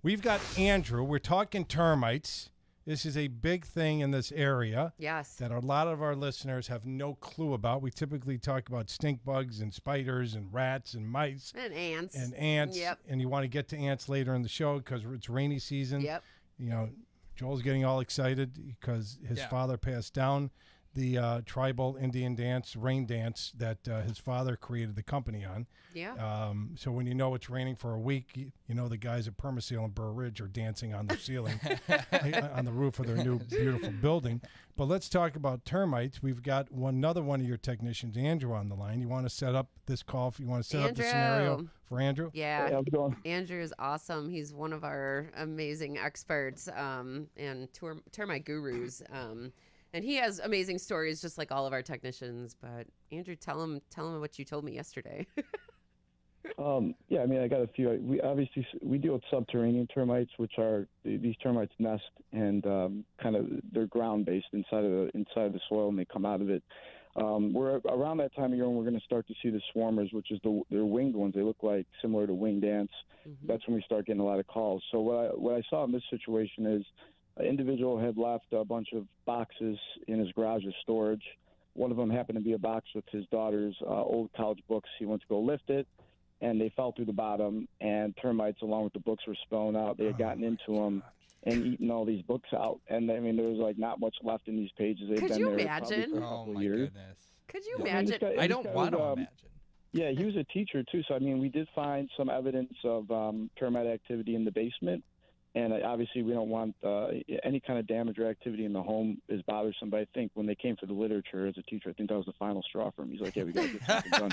We've got Andrew. We're talking termites. This is a big thing in this area. Yes. That a lot of our listeners have no clue about. We typically talk about stink bugs and spiders and rats and mice. And ants. Yep. And you want to get to ants later in the show because it's rainy season. Yep. You know, Joel's getting all excited because his father passed down the tribal Indian dance, rain dance, that his father created the company on. Yeah. So when you know it's raining for a week, you know the guys at Permaseal and Burr Ridge are dancing on their ceiling, on the roof of their new beautiful building. But let's talk about termites. We've got another one of your technicians, Andrew, on the line. You want to set up this call? You want to set up the scenario for Andrew? Yeah. Hey, how's it going? Andrew is awesome. He's one of our amazing experts and termite gurus. And he has amazing stories, just like all of our technicians. But Andrew, tell him what you told me yesterday. Yeah, I mean, I got a few. We deal with subterranean termites, which are these termites nest and kind of they're ground based inside of the soil, and they come out of it. We're around that time of year when we're going to start to see the swarmers, which is they're winged ones. They look like similar to winged ants. Mm-hmm. That's when we start getting a lot of calls. So what I saw in this situation is an individual had left a bunch of boxes in his garage as storage. One of them happened to be a box with his daughter's old college books. He went to go lift it, and they fell through the bottom, and termites, along with the books, were spilling out. They had gotten into them and eaten all these books out. And, I mean, there was, like, not much left in these pages. They'd been there imagine? for a couple my years. Goodness. Could you imagine? I don't want to imagine. Yeah, he was a teacher, too. So, I mean, we did find some evidence of termite activity in the basement. And obviously, we don't want any kind of damage or activity in the home is bothersome. But I think when they came for the literature as a teacher, I think that was the final straw for him. He's like, "Yeah, we got to get something done."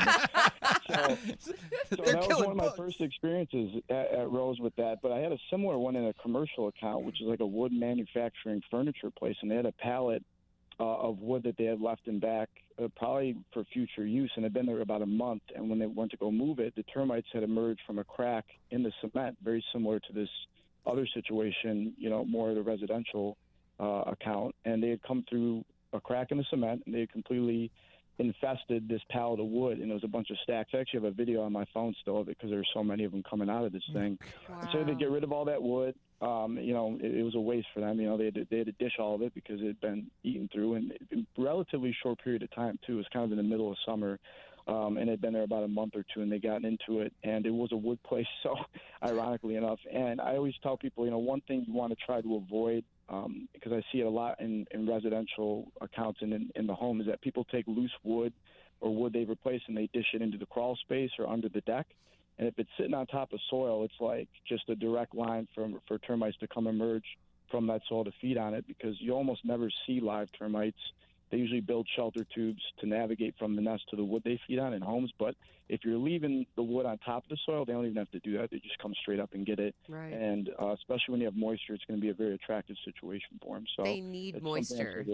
So that was one of my first experiences at Rose with that. But I had a similar one in a commercial account, which is like a wood manufacturing furniture place, and they had a pallet of wood that they had left in back, probably for future use, and had been there about a month. And when they went to go move it, the termites had emerged from a crack in the cement, very similar to this other situation, you know, more of the residential account, and they had come through a crack in the cement, and they had completely infested this pallet of wood, and it was a bunch of stacks. I actually have a video on my phone still of it because there's so many of them coming out of this thing. Wow. So they get rid of all that wood. You know, it was a waste for them. You know, they had to dish all of it because it had been eaten through, and in a relatively short period of time too. It was kind of in the middle of summer. And it had been there about a month or two, and they got into it, and it was a wood place, so ironically enough. And I always tell people, you know, one thing you want to try to avoid, because I see it a lot in residential accounts and in the home, is that people take loose wood or wood they've replaced and they dish it into the crawl space or under the deck. And if it's sitting on top of soil, it's like just a direct line for termites to come emerge from that soil to feed on it, because you almost never see live termites. They usually build shelter tubes to navigate from the nest to the wood they feed on in homes. But if you're leaving the wood on top of the soil, they don't even have to do that. They just come straight up and get it. Right. And especially when you have moisture, it's going to be a very attractive situation for them. So they need moisture.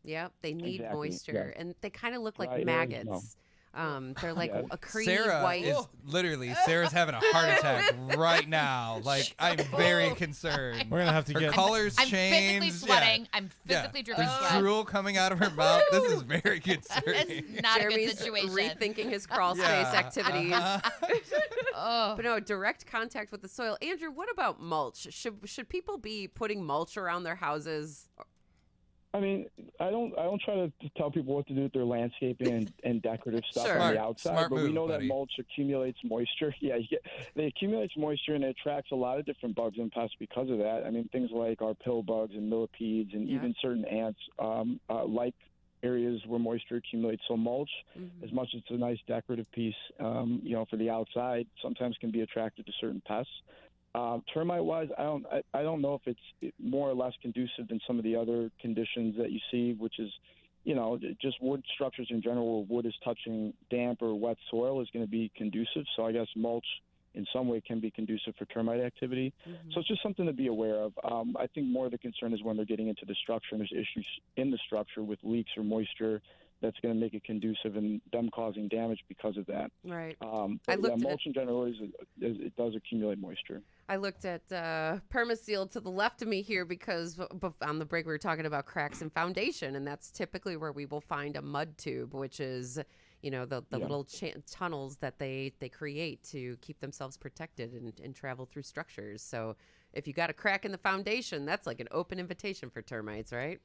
Yep, they need moisture. Yeah. And they kind of look like maggots. They're like a creamy white. Sarah is literally, Sarah's having a heart attack right now. Like, I'm very concerned. We're going to have to get colors I'm changed. physically sweating. I'm physically dripping There's sweat. drool coming out of her mouth. This is very concerning. It's not Jeremy's a good situation. rethinking his crawl space activities. Oh. But no, direct contact with the soil. Andrew, what about mulch? Should people be putting mulch around their houses? I mean, I don't try to tell people what to do with their landscaping and decorative stuff on the outside, but we know that mulch accumulates moisture. Yeah, it accumulates moisture, and it attracts a lot of different bugs and pests because of that. I mean, things like our pill bugs and millipedes and even certain ants like areas where moisture accumulates. So mulch, as much as it's a nice decorative piece, you know, for the outside, sometimes can be attracted to certain pests. Termite-wise, I don't know if it's more or less conducive than some of the other conditions that you see, which is, you know, just wood structures in general where wood is touching damp or wet soil is going to be conducive. So I guess mulch in some way can be conducive for termite activity. So it's just something to be aware of. I think more of the concern is when they're getting into the structure and there's issues in the structure with leaks or moisture that's going to make it conducive and them causing damage because of that. Right. Mulch in general it does accumulate moisture. I looked at Permaseal to the left of me here because on the break we were talking about cracks in foundation, and that's typically where we will find a mud tube, which is, you know, the little tunnels that they create to keep themselves protected and travel through structures. So if you got a crack in the foundation, that's like an open invitation for termites, right?